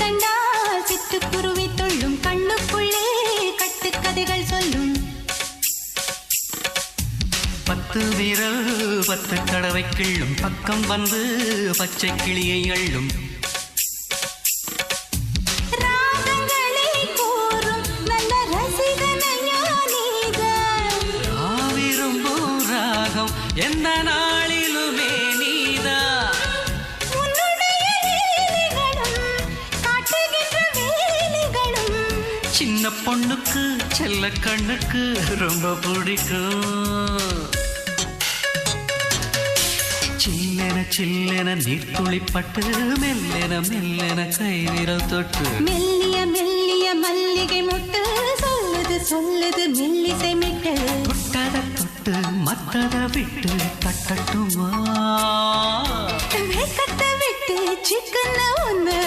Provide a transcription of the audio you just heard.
கண்டால் சிட்டுக்குருவி தொள்ளும் கண்ணுக்குள்ளே கட்டுக்கதைகள் சொல்லும். 10 விரல் 10 தடவை கிள்ளும் பக்கம் வந்து பச்சை கிளியை அள்ளும். ராகங்களை கூறும் நல்ல ரசிகனையா நீதான். விரும்பும் ராகம் எந்த நாளிலுமே நீதான். உன்னுடைய வேலைகளும் காட்டுகின்ற வேலைகளும் சின்ன பொண்ணுக்கு செல்ல கண்ணுக்கு ரொம்ப பிடிக்கும். சில்லென சில்லென நீர்த்துளிப்பட்டு மெல்லென மெல்லென கை விரல் தொட்டு மெல்லிய மெல்லிய மல்லிகை முட்டு சொல்லுது சொல்லுது மெல்லிசை மிட்டு. தொட்டத தொட்டு மத்தத விட்டு தட்டட்டுமா கட்ட விட்டு சிக்கன ஒன்று